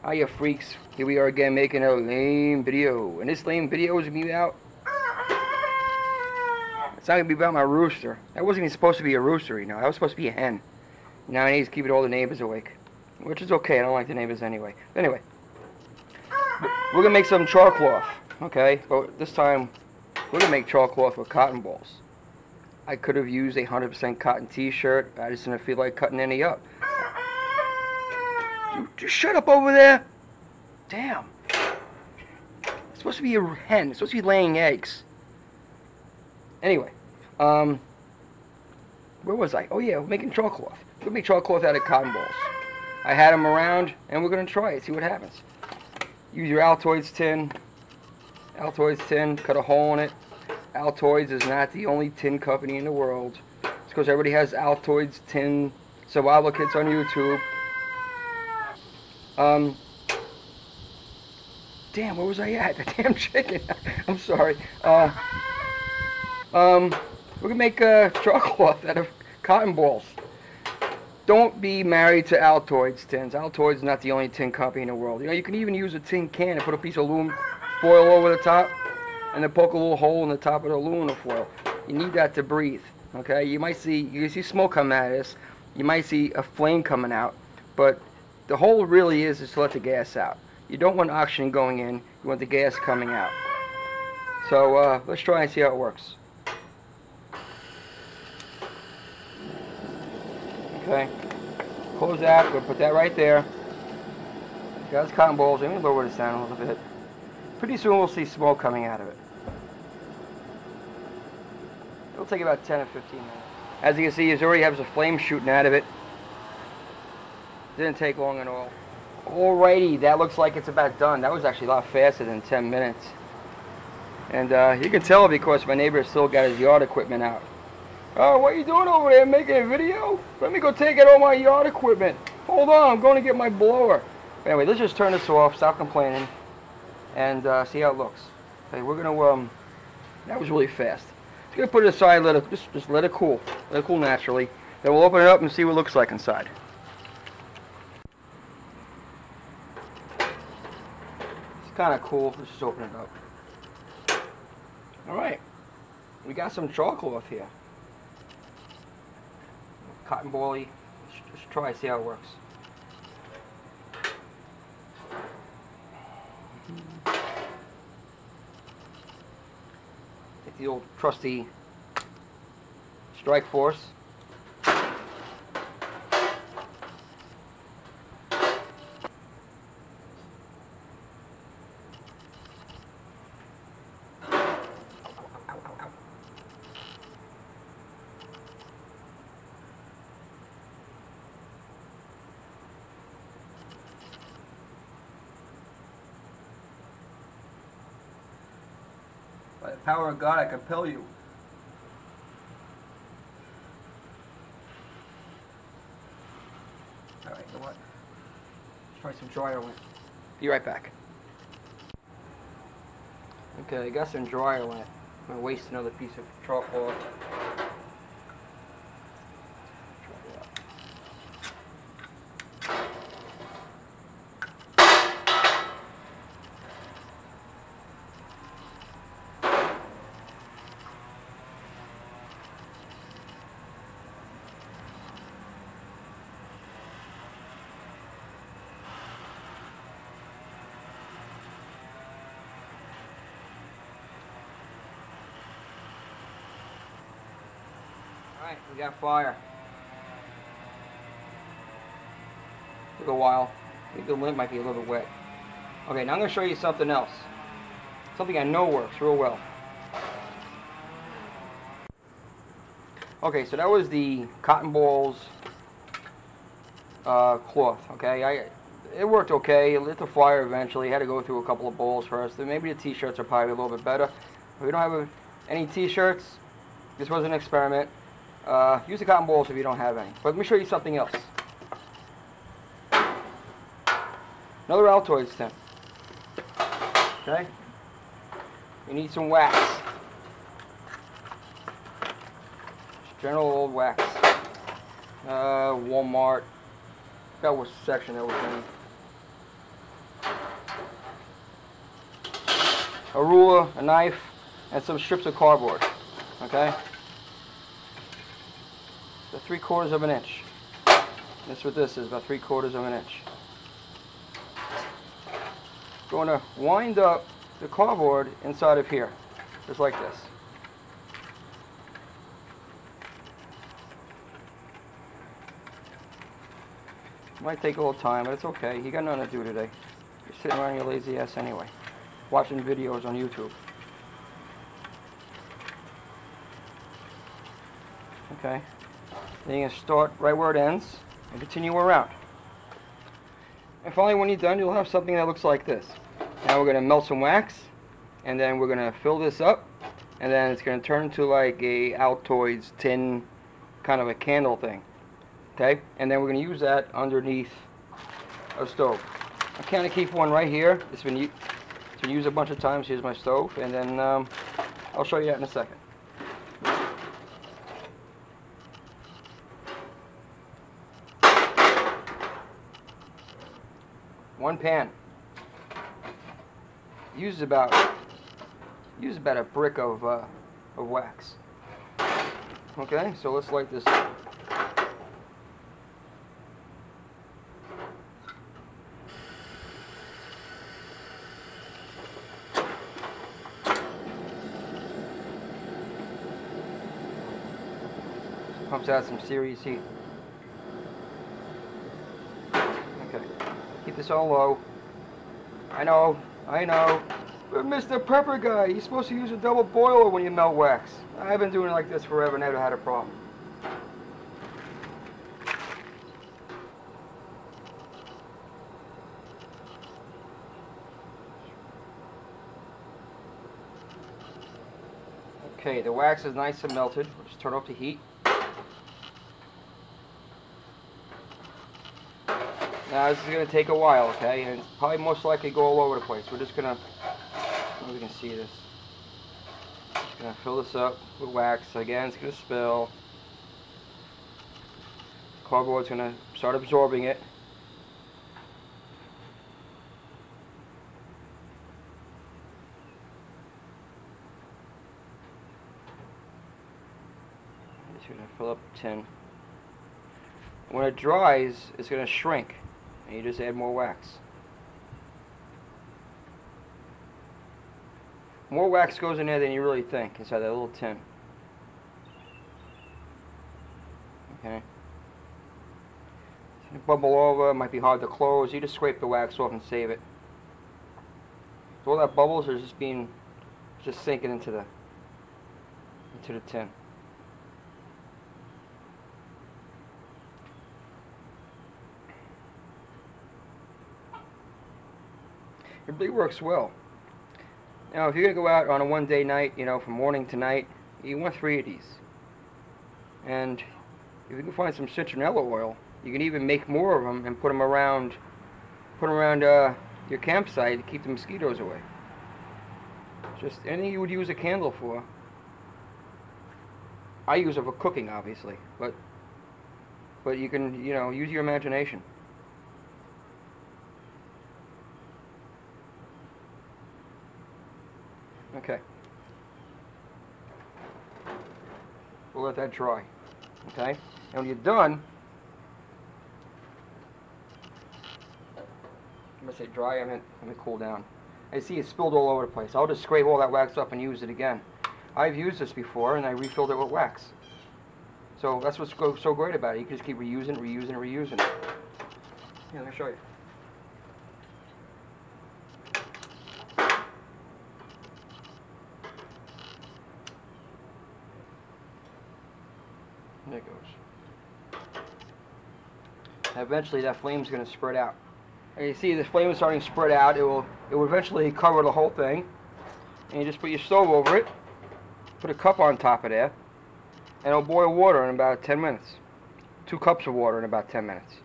Hiya freaks, here we are again making a lame video. And this lame video is going to be about... It's not going to be about my rooster. That wasn't even supposed to be a rooster, you know. That was supposed to be a hen. Now I need to keep all the neighbors awake. Which is okay, I don't like the neighbors anyway. Anyway, we're going to make some char cloth, okay? But this time, we're going to make char cloth with cotton balls. I could have used a 100% cotton t-shirt. I just didn't feel like cutting any up. Just shut up over there. Damn. It's supposed to be a hen. It's supposed to be laying eggs. Anyway, where was I? Oh yeah, we're making char cloth. We're going to make char cloth out of cotton balls. I had them around, and we're going to try it, see what happens. Use your Altoids tin. Altoids tin, cut a hole in it. Altoids is not the only tin company in the world. It's because everybody has Altoids tin survival kits on YouTube. Damn, where was I at? The damn chicken. I'm sorry. We're gonna make char cloth out of cotton balls. Don't be married to Altoids tins. Altoids is not the only tin company in the world. You know, you can even use a tin can and put a piece of aluminum foil over the top, and then poke a little hole in the top of the aluminum foil. You need that to breathe. Okay? You can see smoke coming out of this. You might see a flame coming out, but the whole really is to let the gas out. You don't want oxygen going in. You want the gas coming out. So let's try and see how it works. Okay. Close that. We'll put that right there. Got those cotton balls. I'm going to lower this down a little bit. Pretty soon we'll see smoke coming out of it. It'll take about 10 or 15 minutes. As you can see, it already has a flame shooting out of it. Didn't take long at all. Alrighty, that looks like it's about done. That was actually a lot faster than 10 minutes. And you can tell because my neighbor still got his yard equipment out. Oh, what are you doing over there, making a video? Let me go take out all my yard equipment. Hold on, I'm going to get my blower. Anyway, let's just turn this off, stop complaining, and see how it looks. Okay, we're going to, that was really fast. Just going to put it aside, just let it cool. Let it cool naturally. Then we'll open it up and see what it looks like inside. It's kind of cool. Let's just open it up. Alright, we got some char cloth here. Cotton bally. Let's try, see how it works. Take the old trusty strike force. By the power of God, I compel you. Alright, you know what? Let's try some dryer lint. Be right back. Okay, I got some dryer lint. I'm going to waste another piece of char cloth. Alright, we got fire. Took a while. I think the lint might be a little bit wet. Okay, now I'm going to show you something else. Something I know works real well. Okay, so that was the cotton balls cloth. Okay, it worked okay. It lit the fire eventually. Had to go through a couple of balls first. Then maybe the t-shirts are probably a little bit better. If we don't have any t-shirts, this was an experiment. Use the cotton balls if you don't have any. But let me show you something else. Another Altoids tin. Okay? You need some wax. Just general old wax. Walmart. That was section that was in. a ruler, a knife, and some strips of cardboard. Okay? So 3/4 of an inch. That's what this is, about 3/4 of an inch. Going to wind up the cardboard inside of here, just like this. Might take a little time, but it's okay. You got nothing to do today. You're sitting around your lazy ass anyway, watching videos on YouTube. Okay. Then you're going to start right where it ends and continue around. And finally, when you're done, you'll have something that looks like this. Now we're going to melt some wax, and then we're going to fill this up, and then it's going to turn into like a Altoids tin, kind of a candle thing. Okay? And then we're going to use that underneath a stove. I kind of keep one right here. It's been used a bunch of times. Here's my stove, and then I'll show you that in a second. One pan. Use about a brick of wax. Okay, so let's light this up. Pumps out some serious heat. Okay, keep this on low. I know. But Mr. Pepper Guy, you're supposed to use a double boiler when you melt wax. I've been doing it like this forever, never had a problem. Okay, the wax is nice and melted. We'll just turn off the heat. Now this is going to take a while, okay, and it's probably most likely go all over the place. We're just going to, we can see this. Just going to fill this up with wax. Again, it's going to spill. Cardboard's going to start absorbing it. Just going to fill up the tin. When it dries, it's going to shrink. And you just add more wax. More wax goes in there than you really think inside that little tin. Okay. It's gonna bubble over, it might be hard to close. You just scrape the wax off and save it. So all that bubbles are just sinking into the tin. It really works well. Now, if you're going to go out on a one-day night, you know, from morning to night, you want 3 of these. And if you can find some citronella oil, you can even make more of them and put them around your campsite to keep the mosquitoes away. Just anything you would use a candle for. I use it for cooking, obviously, but you can, you know, use your imagination. Okay. We'll let that dry. Okay? And when you're done, I'm going to say dry, I meant let me cool down. I see it spilled all over the place. I'll just scrape all that wax up and use it again. I've used this before and I refilled it with wax. So that's what's so great about it. You can just keep reusing it. Yeah, let me show you. There it goes. And eventually that flame's going to spread out. And you see the flame is starting to spread out. It will eventually cover the whole thing. And you just put your stove over it. Put a cup on top of there. And it'll boil water in about 10 minutes. 2 cups of water in about 10 minutes.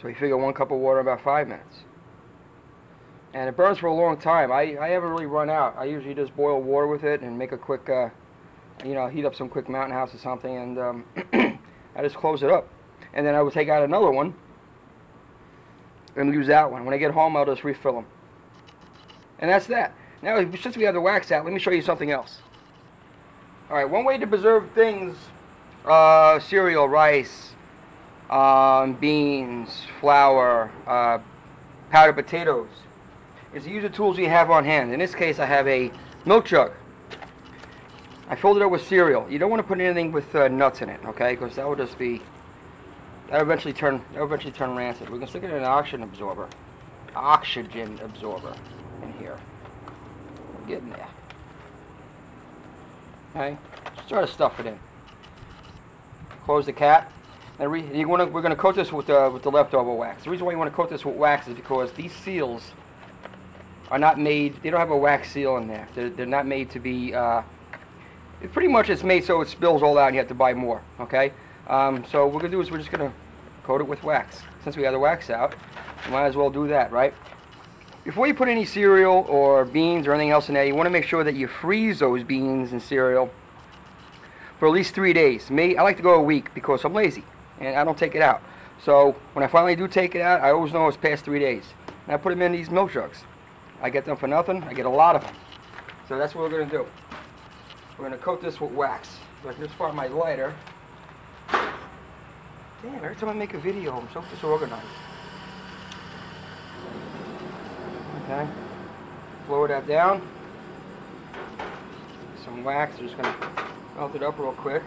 So you figure 1 cup of water in about 5 minutes. And it burns for a long time. I haven't really run out. I usually just boil water with it and make a quick, you know, heat up some quick mountain house or something, and I just close it up. And then I will take out another one and use that one. When I get home, I'll just refill them. And that's that. Now, since we have the wax out, let me show you something else. Alright, one way to preserve things, cereal, rice, beans, flour, powdered potatoes, is to use the tools you have on hand. In this case, I have a milk jug. I filled it up with cereal. You don't want to put anything with nuts in it, okay? Because that will just be, that will eventually turn rancid. We're gonna stick it in an oxygen absorber in here. We're getting there. Okay, just try to stuff it in. Close the cap. And we're gonna coat this with the leftover wax. The reason why you want to coat this with wax is because these seals are not made. They don't have a wax seal in there. They're not made to be. Pretty much it's made so it spills all out and you have to buy more. Okay. So what we're gonna do is we're just gonna coat it with wax. Since we have the wax out, you might as well do that, right? Before you put any cereal or beans or anything else in there, you want to make sure that you freeze those beans and cereal for at least 3 days. I like to go a week because I'm lazy and I don't take it out. So when I finally do take it out, I always know it's past 3 days. And I put them in these milk jugs. I get them for nothing. I get a lot of them. So that's what we're going to do. We're going to coat this with wax. So I can just find my lighter. Damn, every time I make a video, I'm so disorganized. Okay. Lower that down. Some wax. I'm just going to melt it up real quick.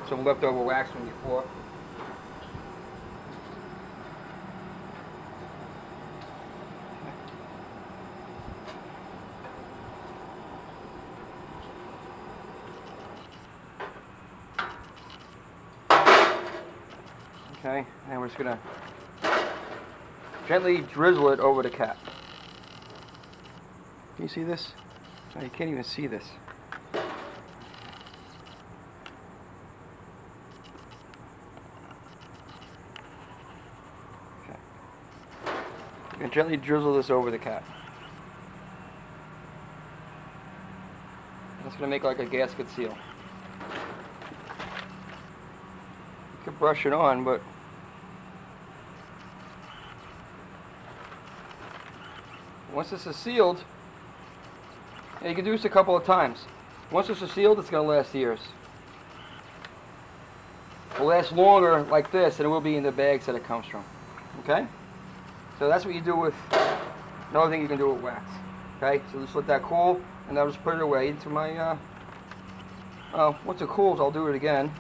Some leftover wax from before. Okay, and we're just going to gently drizzle it over the cap. Can you see this? Oh, you can't even see this. Okay. You can gently drizzle this over the cap. That's going to make like a gasket seal. You could brush it on, but once this is sealed, you can do this a couple of times. Once this is sealed, it's going to last years. It will last longer like this than it will be in the bags that it comes from. Okay? So that's what you do with, another thing you can do with wax. Okay? So just let that cool, and I'll just put it away into my, once it cools, I'll do it again.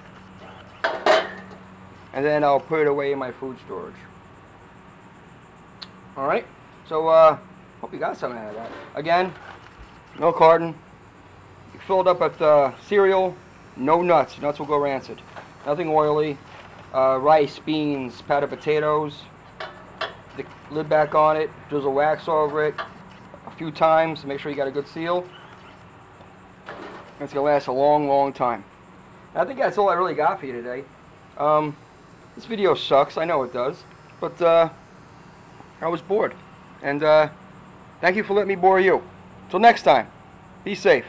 And then I'll put it away in my food storage. Alright? So, hope you got something out of that. Again, no carton. You fill it up with cereal, no nuts. Nuts will go rancid. Nothing oily. Rice, beans, powdered potatoes. The lid back on it. Drizzle wax over it a few times to make sure you got a good seal. It's going to last a long, long time. I think that's all I really got for you today. This video sucks. I know it does. But I was bored. And thank you for letting me bore you. Till next time, be safe.